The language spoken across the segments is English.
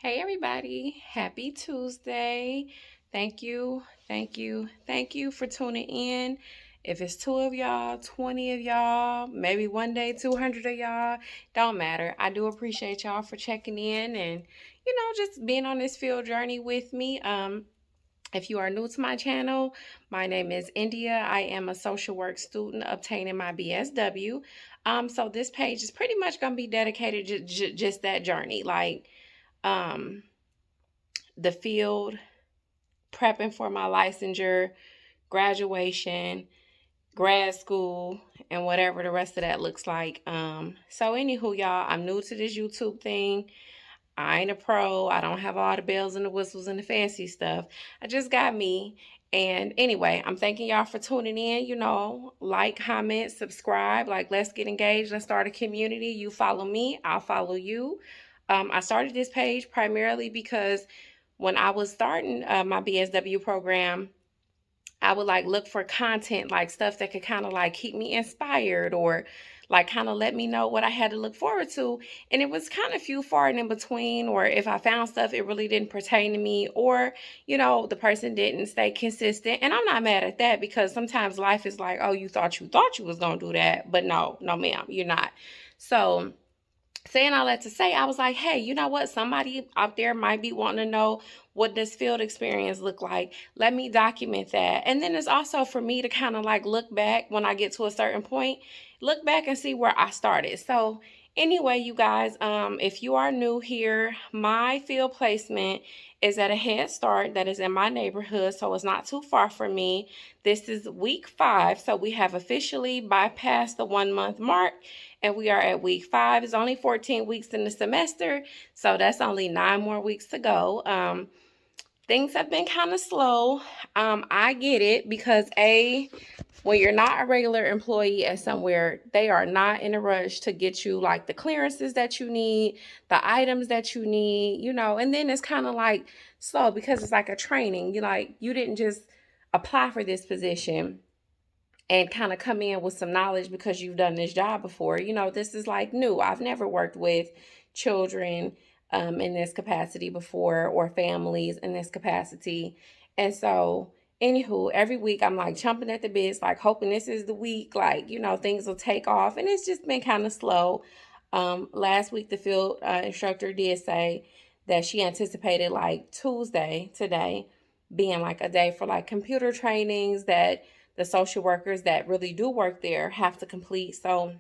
Hey everybody, happy Tuesday. Thank you for tuning in. If it's two of y'all, 20 of y'all, maybe one day 200 of y'all, don't matter. I do appreciate y'all for checking in and just being on this field journey with me. If you are new to my channel, my name is India. I am a social work student obtaining my BSW. So this page is pretty much going to be dedicated to just that journey. Um the field, prepping for my licensure, graduation, grad school, and whatever the rest of that looks like. So anywho, y'all, I'm new to this YouTube thing. I ain't a pro. I don't have all the bells and the whistles and the fancy stuff. I just got me. And anyway, I'm thanking y'all for tuning in. Like, comment, subscribe. Like, let's get engaged. Let's start a community. You follow me, I'll follow you. I started this page primarily because when I was starting my BSW program, I would like look for content, like stuff that could kind of like keep me inspired or like kind of let me know what I had to look forward to. And it was kind of few far and in between, or if I found stuff, it really didn't pertain to me, or, the person didn't stay consistent. And I'm not mad at that because sometimes life is like, oh, you thought you was going to do that. But no, no, ma'am, you're not. So saying all that to say, I was like, hey, you know what? Somebody out there might be wanting to know what this field experience look like. Let me document that. And then it's also for me to kind of like look back when I get to a certain point, look back and see where I started. So anyway, you guys, if you are new here, my field placement is at a Head Start that is in my neighborhood, so it's not too far from me. This is week 5, so we have officially bypassed the 1 month mark and we are at week 5. It's only 14 weeks in the semester, so that's only 9 more weeks to go. Things have been kind of slow. I get it because when you're not a regular employee at somewhere, they are not in a rush to get you like the clearances that you need, the items that you need, and then it's kind of like slow because it's like a training. You didn't just apply for this position and kind of come in with some knowledge because you've done this job before. This is like new. I've never worked with children in this capacity before or families in this capacity. And so, anywho, every week I'm like chomping at the bits, like hoping this is the week, like, things will take off. And it's just been kind of slow. Last week, the field instructor did say that she anticipated like Tuesday, today, being like a day for like computer trainings that the social workers that really do work there have to complete. So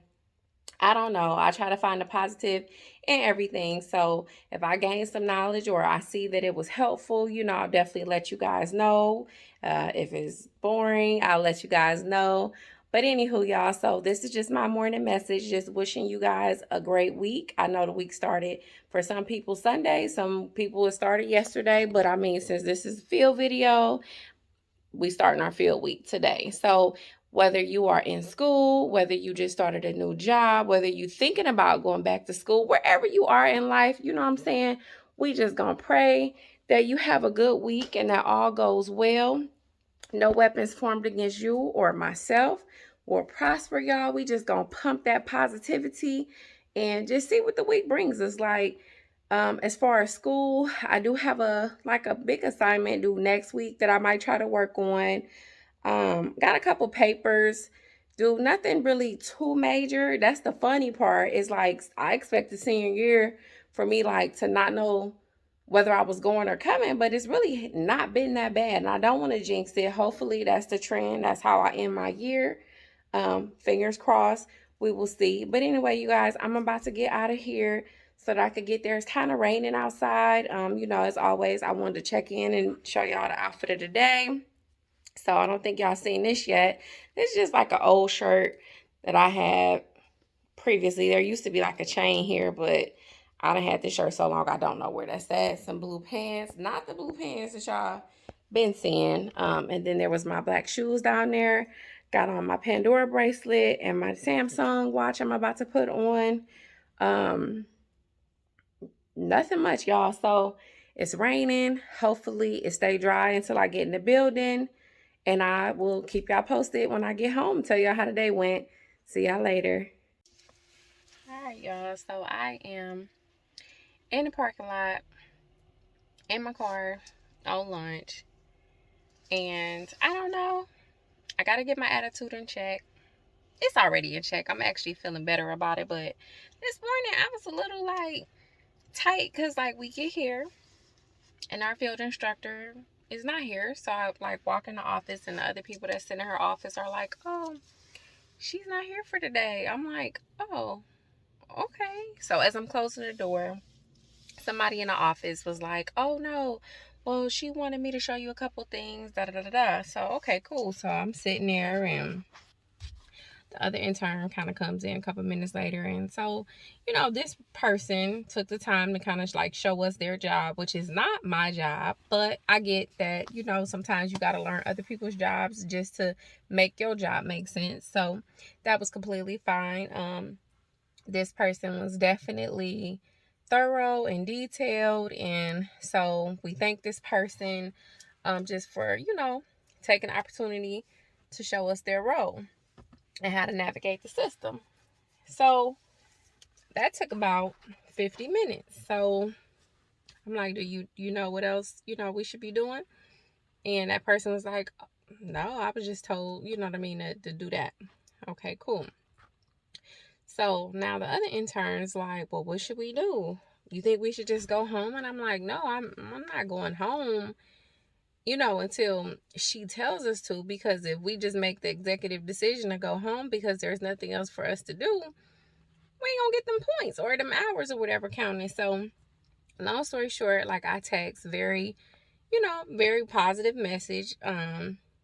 I don't know. I try to find a positive in everything. So if I gain some knowledge or I see that it was helpful, I'll definitely let you guys know. If it's boring, I'll let you guys know. But anywho, y'all, so this is just my morning message, just wishing you guys a great week. I know the week started for some people Sunday, some people it started yesterday, but I mean, since this is a field video, we starting our field week today. So whether you are in school, whether you just started a new job, whether you thinking about going back to school, wherever you are in life, you know what I'm saying? We just gonna pray that you have a good week and that all goes well. No weapons formed against you or myself will prosper, y'all. We just gonna pump that positivity and just see what the week brings us. Like, as far as school, I do have a big assignment due next week that I might try to work on. Got a couple papers. Do nothing really too major. That's the funny part. Is like I expect the senior year for me like to not know whether I was going or coming, but it's really not been that bad. And I don't want to jinx it. Hopefully that's the trend. That's how I end my year. Fingers crossed. We will see. But anyway, you guys, I'm about to get out of here so that I could get there. It's kind of raining outside. As always, I wanted to check in and show y'all the outfit of the day. So I don't think y'all seen this yet. This is just like an old shirt that I had previously. There used to be like a chain here, but I done had this shirt so long I don't know where that's at. Some blue pants. Not the blue pants that y'all been seeing. And then there was my black shoes down there. Got on my Pandora bracelet and my Samsung watch I'm about to put on. Um, Nothing much, y'all. So it's raining. Hopefully it stay dry until I get in the building. And I will keep y'all posted when I get home. Tell y'all how the day went. See y'all later. All right, y'all. So I am in the parking lot. in my car on lunch. And I don't know. I got to get my attitude in check. It's already in check. I'm actually feeling better about it. But this morning I was a little like tight because like we get here and our field instructor is not here. So I like walk in the office and the other people that sit in her office are like, oh, she's not here for today. I'm like, oh, okay. So as I'm closing the door, somebody in the office was like, oh no, well, she wanted me to show you a couple things, da da da da. So, okay, cool. So I'm sitting there and the other intern kind of comes in a couple minutes later. And so, this person took the time to kind of like show us their job, which is not my job. But I get that, sometimes you got to learn other people's jobs just to make your job make sense. So that was completely fine. This person was definitely thorough and detailed. And so we thank this person just for, taking the opportunity to show us their role and how to navigate the system. So that took about 50 minutes. So I'm like, do you know what else, we should be doing? And that person was like, no, I was just told, to do that. Okay, cool. So now the other intern's like, well, what should we do? You think we should just go home? And I'm like, no, I'm not going home, until she tells us to, because if we just make the executive decision to go home because there's nothing else for us to do, we ain't gonna get them points or them hours or whatever counting. So long story short, like I text very positive message,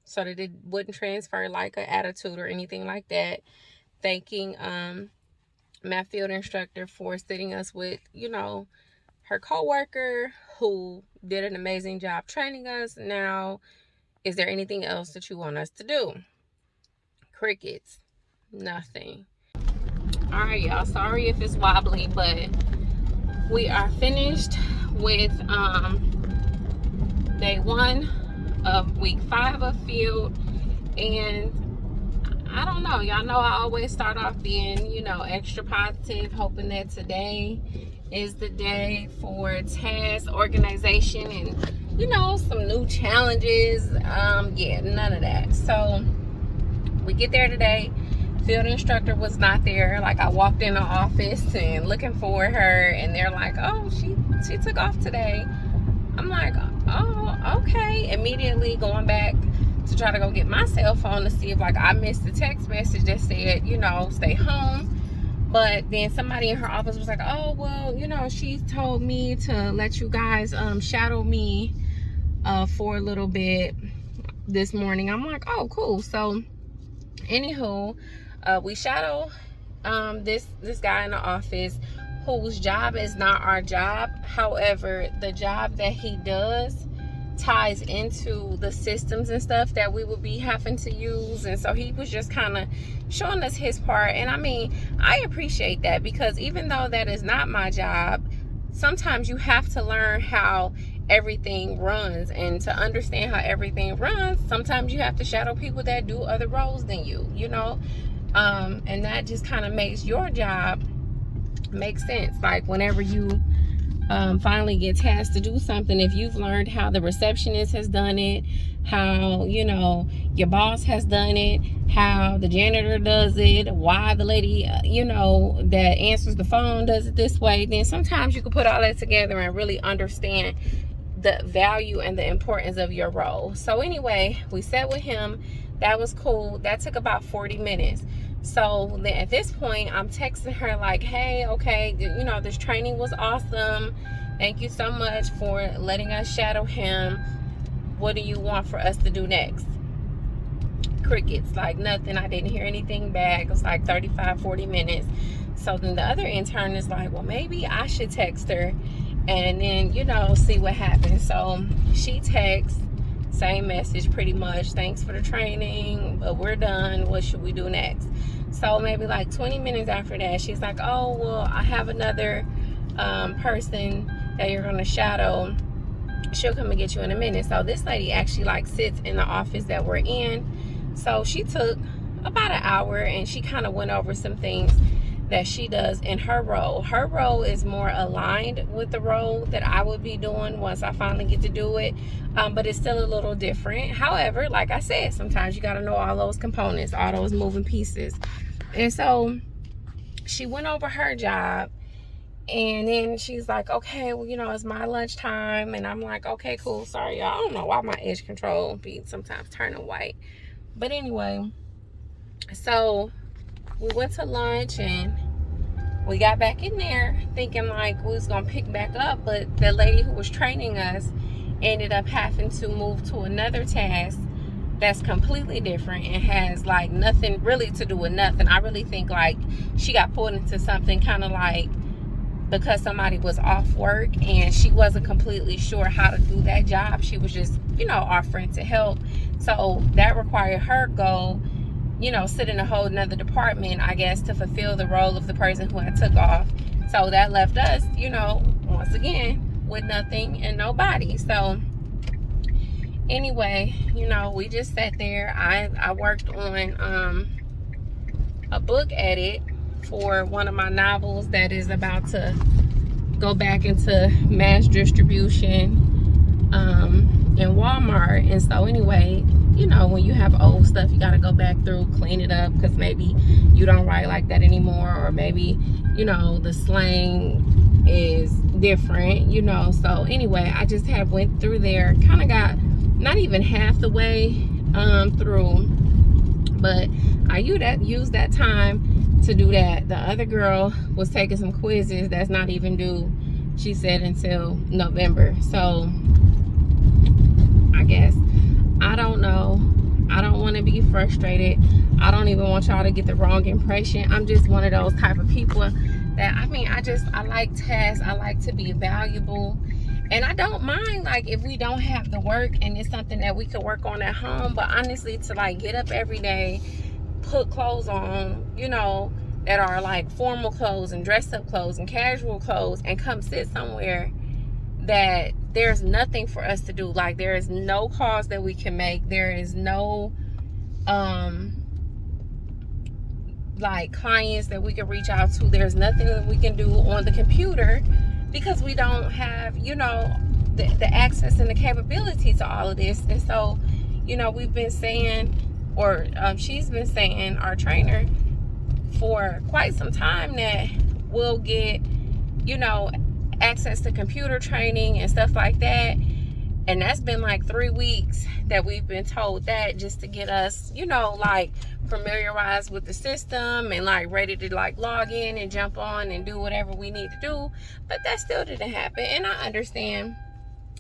so that it wouldn't transfer like an attitude or anything like that. Thanking my field instructor for sitting us with, her coworker who did an amazing job training us. Now, is there anything else that you want us to do? Crickets. Nothing. All right, y'all. Sorry if it's wobbly, but we are finished with day 1 of week 5 of field. And I don't know. Y'all know I always start off being, extra positive, hoping that today is the day for task organization and, some new challenges. None of that. So we get there today. Field instructor was not there. Like I walked in the office and looking for her, and they're like, oh, she took off today. I'm like, oh, okay. Immediately going back to try to go get my cell phone to see if like I missed the text message that said, stay home. But then somebody in her office was like, oh, well, she told me to let you guys shadow me for a little bit this morning. I'm like, oh, cool. So anywho, we shadow this guy in the office whose job is not our job. However, the job that he does ties into the systems and stuff that we would be having to use. And so he was just kind of showing us his part. And I mean, I appreciate that, because even though that is not my job, sometimes you have to learn how everything runs. And to understand how everything runs, sometimes you have to shadow people that do other roles than you, and that just kind of makes your job make sense. Like whenever you finally get tasked to do something, if you've learned how the receptionist has done it, how your boss has done it, how the janitor does it, why the lady that answers the phone does it this way, then sometimes you can put all that together and really understand the value and the importance of your role. So anyway, we sat with him. That was cool. That took about 40 minutes. So then at this point, I'm texting her like, hey, okay, this training was awesome. Thank you so much for letting us shadow him. What do you want for us to do next? Crickets, like nothing. I didn't hear anything back. It was like 35, 40 minutes. So then the other intern is like, well, maybe I should text her and then, see what happens. So she texts, same message pretty much. Thanks for the training, but we're done. What should we do next? So maybe like 20 minutes after that, she's like, oh, well, I have another person that you're going to shadow. She'll come and get you in a minute. So this lady actually like sits in the office that we're in. So she took about an hour and she kind of went over some things that she does in her role. Her role is more aligned with the role that I would be doing once I finally get to do it, but it's still a little different. However, like I said, sometimes you got to know all those components, all those moving pieces. And so she went over her job, and then she's like, okay, well, it's my lunchtime. And I'm like, okay, cool. Sorry, y'all. I don't know why my edge control be sometimes turning white. But anyway, so we went to lunch, and we got back in there thinking like we was gonna pick back up, but the lady who was training us ended up having to move to another task that's completely different and has like nothing really to do with nothing. I really think like she got pulled into something kind of like because somebody was off work and she wasn't completely sure how to do that job. She was just, offering to help. So that required her go, sit in a whole nother department, I guess, to fulfill the role of the person who had took off. So that left us, once again, with nothing and nobody. So anyway, we just sat there. I worked on a book edit for one of my novels that is about to go back into mass distribution in Walmart. And so anyway, when you have old stuff, you got to go back through, clean it up, because maybe you don't write like that anymore, or maybe the slang is different, so anyway, I just went through there, kind of got not even half the way through, but I used that time to do that. The other girl was taking some quizzes that's not even due, she said, until November. So I guess, I don't know, I don't want to be frustrated. I don't even want y'all to get the wrong impression. I'm just one of those type of people that, I like tasks. I like to be valuable. And I don't mind, like, if we don't have the work and it's something that we could work on at home. But honestly, to, like, get up every day, put clothes on, that are, like, formal clothes and dressed up clothes and casual clothes, and come sit somewhere that there's nothing for us to do. Like, there is no calls that we can make. There is no, like, clients that we can reach out to. There's nothing that we can do on the computer because we don't have, the access and the capability to all of this. And so, we've been saying, or she's been saying, our trainer, for quite some time, that we'll get, access to computer training and stuff like that. And that's been like 3 weeks that we've been told that, just to get us, like, familiarized with the system and like ready to like log in and jump on and do whatever we need to do. But that still didn't happen. And I understand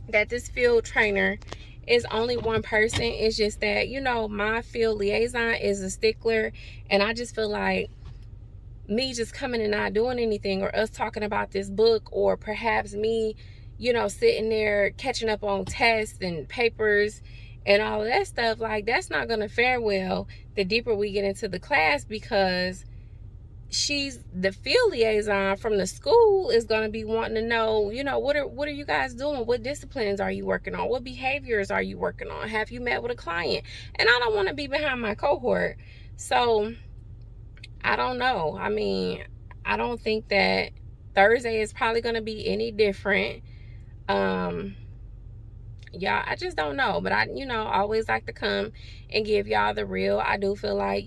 that this field trainer is only one person. It's just that, my field liaison is a stickler, and I just feel like me just coming and not doing anything, or us talking about this book, or perhaps me, sitting there catching up on tests and papers and all of that stuff, like, that's not going to fare well the deeper we get into the class, because she's the field liaison from the school, is going to be wanting to know, what are you guys doing? What disciplines are you working on? What behaviors are you working on? Have you met with a client? And I don't want to be behind my cohort. So I don't know. I don't think that Thursday is probably going to be any different. Y'all, I just don't know. But I always like to come and give y'all the real. I do feel like,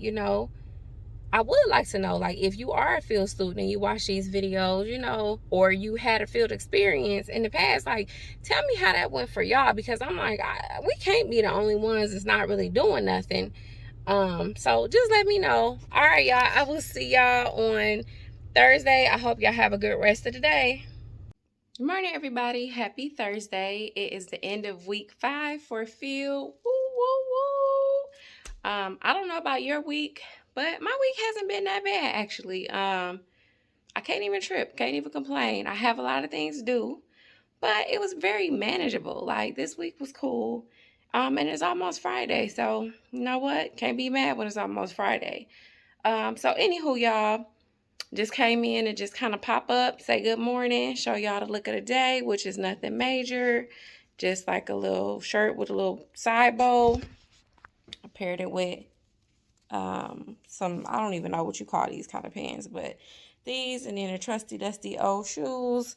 I would like to know, like, if you are a field student and you watch these videos, or you had a field experience in the past, like, tell me how that went for y'all, because I'm like, we can't be the only ones that's not really doing nothing. So just let me know. All right, y'all, I will see y'all on Thursday. I hope y'all have a good rest of the day. Good morning, everybody. Happy Thursday. It is the end of week 5 for field. Woo, woo, woo. I don't know about your week, but my week hasn't been that bad, actually. I can't even trip, can't even complain. I have a lot of things to do, but it was very manageable. Like, this week was cool. And it's almost Friday, so you know what? Can't be mad when it's almost Friday. So anywho, y'all, just came in and just kind of pop up, say good morning, show y'all the look of the day, which is nothing major, just like a little shirt with a little side bow. I paired it with some, I don't even know what you call these kind of pants, but these, and then the trusty dusty old shoes.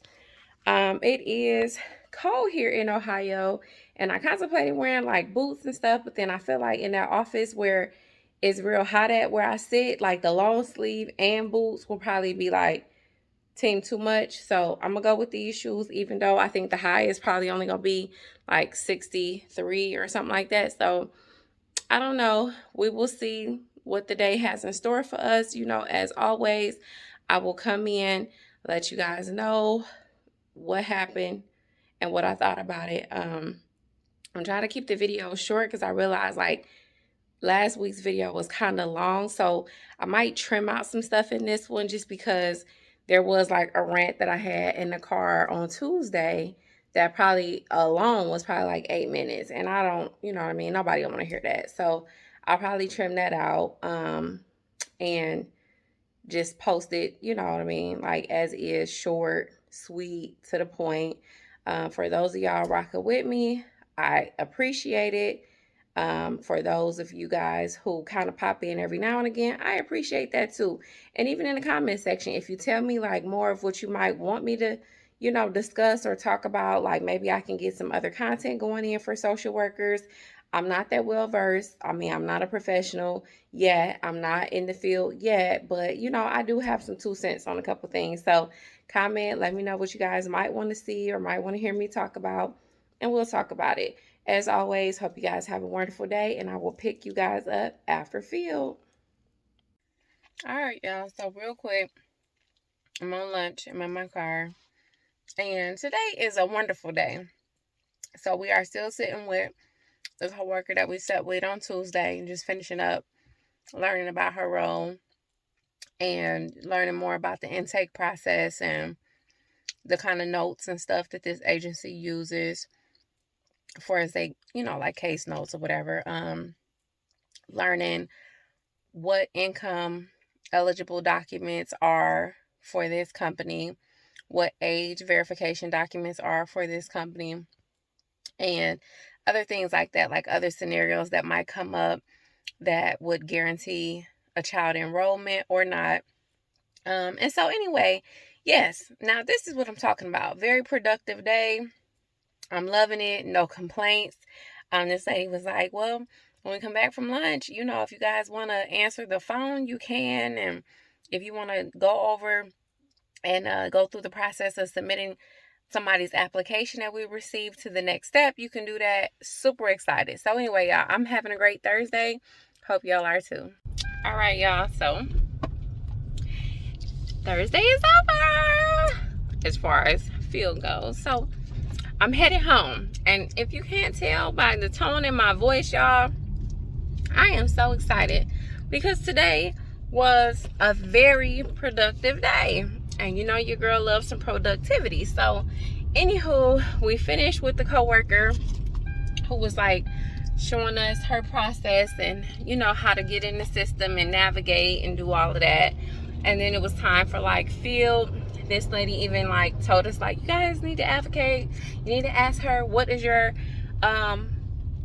It is cold here in Ohio, and I contemplated wearing like boots and stuff, but then I feel like in that office where it's real hot at where I sit, like the long sleeve and boots will probably be like team too much. So I'm gonna go with these shoes, even though I think the high is probably only gonna be like 63 or something like that. So I don't know. We will see what the day has in store for us. You know, as always, I will come in, let you guys know what happened and what I thought about it. I'm trying to keep the video short because I realized like last week's video was kind of long, so I might trim out some stuff in this one just because there was like a rant that I had in the car on Tuesday that probably alone was probably like 8 minutes, and I don't, you know what I mean, nobody want to hear that. So I'll probably trim that out and just post it, you know what I mean, like as is, short, sweet, to the point. For those of y'all rocking with me, I appreciate it. For those of you guys who kind of pop in every now and again, I appreciate that too. And even in the comment section, if you tell me like more of what you might want me to, you know, discuss or talk about, like maybe I can get some other content going in for social workers. I'm not that well versed. I mean, I'm not a professional yet. I'm not in the field yet, but you know, I do have some 2 cents on a couple things. So comment, let me know what you guys might want to see or might want to hear me talk about, and we'll talk about it. As always, hope you guys have a wonderful day, and I will pick you guys up after field. All right, y'all. So real quick, I'm on lunch. I'm in my car, and today is a wonderful day. So we are still sitting with the coworker that we sat with on Tuesday and just finishing up learning about her role and learning more about the intake process and the kind of notes and stuff that this agency uses for, as they, you know, like case notes or whatever. Learning what income eligible documents are for this company, what age verification documents are for this company, and other things like that, like other scenarios that might come up that would guarantee a child enrollment or not. And so anyway, yes, now this is what I'm talking about. Very productive day. I'm loving it. No complaints. This lady was like, well, when we come back from lunch, you know, if you guys want to answer the phone, you can. And if you want to go over and go through the process of submitting somebody's application that we received to the next step, you can do that. Super excited. So anyway, y'all, I'm having a great Thursday. Hope y'all are too. All right, y'all. So Thursday is over as far as field goes. So I'm headed home. And if you can't tell by the tone in my voice, y'all, I am so excited because today was a very productive day. And you know your girl loves some productivity. So anywho, we finished with the coworker who was like showing us her process and, you know, how to get in the system and navigate and do all of that. And then it was time for like field. This lady even like told us like, you guys need to advocate. You need to ask her, what is your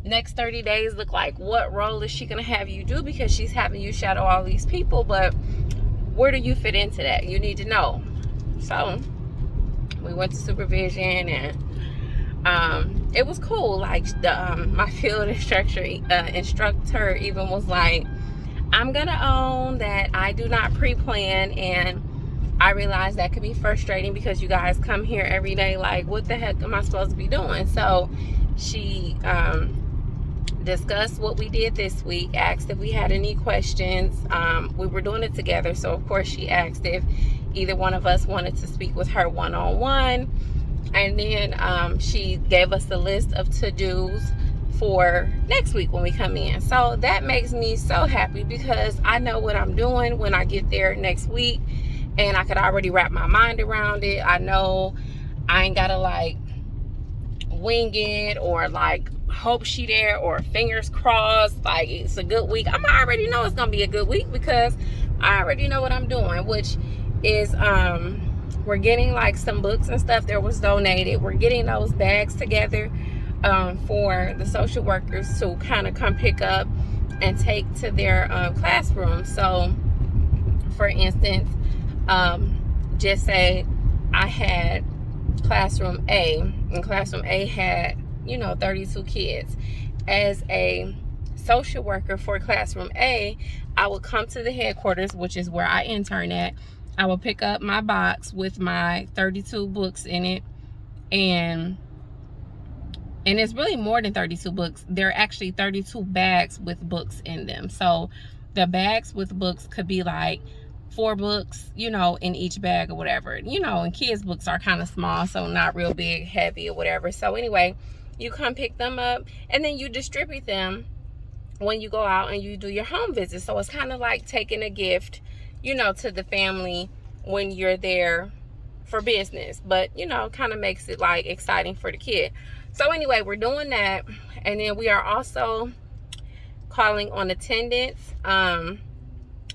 next 30 days look like? What role is she gonna have you do? Because she's having you shadow all these people, but where do you fit into that? You need to know. So we went to supervision, and it was cool. Like the my field instructor even was like, I'm gonna own that I do not pre-plan, and I realize that could be frustrating because you guys come here every day like, what the heck am I supposed to be doing? So she discussed what we did this week, asked if we had any questions. We were doing it together, so of course she asked if either one of us wanted to speak with her one-on-one, and then she gave us a list of to-dos for next week when we come in. So that makes me so happy because I know what I'm doing when I get there next week, and I could already wrap my mind around it. I know I ain't gotta like wing it or like hope she there or fingers crossed like it's a good week. I already know it's gonna be a good week because I already know what I'm doing, which is we're getting like some books and stuff that was donated. We're getting those bags together for the social workers to kind of come pick up and take to their classroom. So for instance, just say I had classroom A, and classroom A had, 32 kids. As a social worker for classroom A, I would come to the headquarters, which is where I intern at. I would pick up my box with my 32 books in it, and it's really more than 32 books. There are actually 32 bags with books in them. So the bags with books could be like 4 books, in each bag or whatever. And kids' books are kind of small, so not real big, heavy or whatever. So anyway, you come pick them up, and then you distribute them when you go out and you do your home visit. So it's kind of like taking a gift, to the family when you're there for business, but kind of makes it like exciting for the kid. So anyway, we're doing that, and then we are also calling on attendance.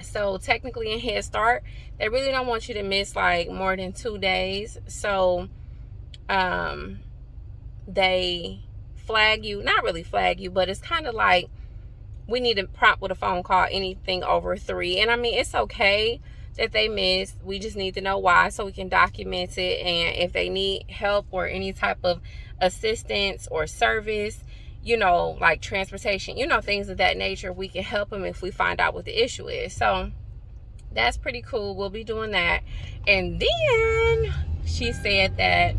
So technically in Head Start, they really don't want you to miss like more than 2 days. So they flag you, not really flag you, but it's kind of like we need to prompt with a phone call anything over 3. And I mean, it's okay that they missed. We just need to know why so we can document it. And if they need help or any type of assistance or service, like transportation, things of that nature, we can help them if we find out what the issue is. So that's pretty cool. We'll be doing that. And then she said that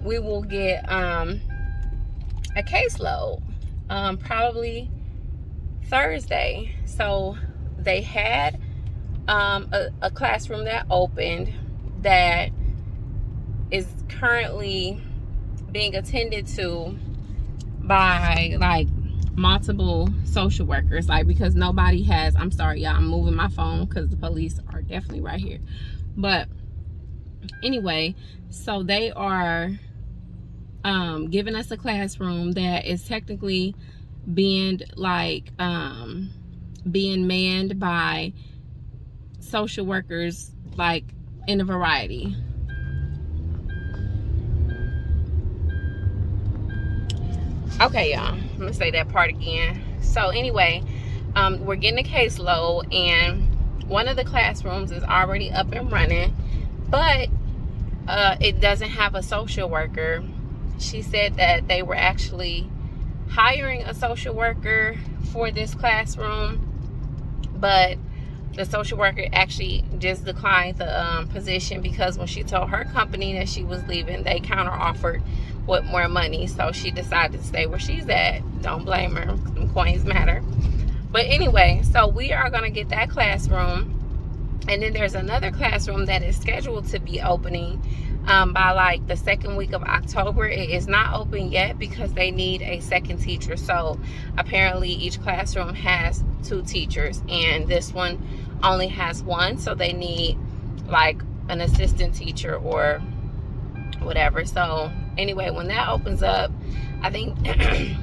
we will get a caseload probably Thursday. So they had a classroom that opened that is currently being attended to by like multiple social workers, like, because nobody has, I'm sorry y'all, I'm moving my phone because the police are definitely right here. But anyway, so they are giving us a classroom that is technically being manned by social workers, like in a variety. Okay, y'all, I'm gonna say that part again. So anyway, we're getting a caseload, and one of the classrooms is already up and running, but it doesn't have a social worker. She said that they were actually hiring a social worker for this classroom, but the social worker actually just declined the position because when she told her company that she was leaving, they counter offered with more money. So she decided to stay where she's at. Don't blame her. Some coins matter. But anyway, so we are going to get that classroom. And then there's another classroom that is scheduled to be opening by like the second week of October. It is not open yet because they need a second teacher. So apparently each classroom has 2 teachers, and this one only has 1. So they need like an assistant teacher or whatever. So anyway, when that opens up, I think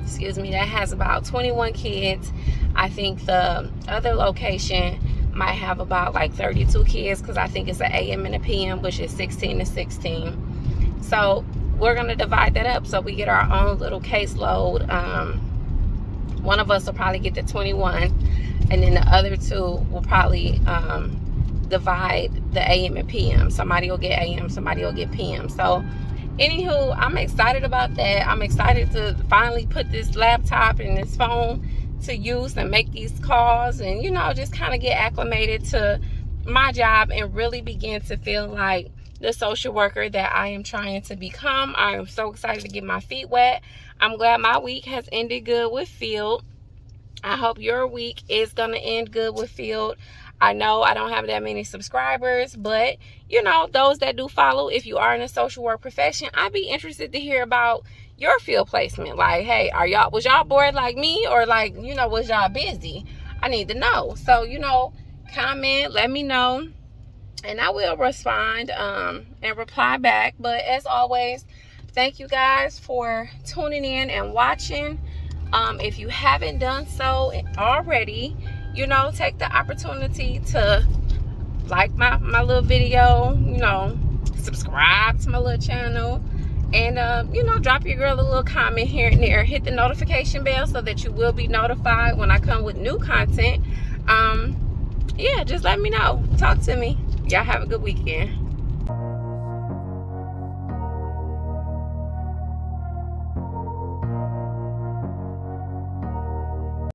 excuse me, that has about 21 kids. I think the other location might have about like 32 kids because I think it's an AM and a PM, which is 16 to 16. So we're going to divide that up so we get our own little caseload. One of us will probably get the 21, and then the other 2 will probably divide the AM and PM. Somebody will get AM, somebody will get PM. So anywho, I'm excited about that. I'm excited to finally put this laptop and this phone to use and make these calls, and just kind of get acclimated to my job and really begin to feel like the social worker that I am trying to become. I am so excited to get my feet wet. I'm glad my week has ended good with Field. I hope your week is gonna end good with Field. I know I don't have that many subscribers, but those that do follow, if you are in a social work profession, I'd be interested to hear about your field placement. Like, hey, was y'all bored like me, or like, was y'all busy? I need to know. So, comment, let me know, and I will respond and reply back. But as always, thank you guys for tuning in and watching. If you haven't done so already, take the opportunity to like my little video, subscribe to my little channel, and drop your girl a little comment here and there. Hit the notification bell so that you will be notified when I come with new content. Yeah, just let me know. Talk to me. Y'all have a good weekend.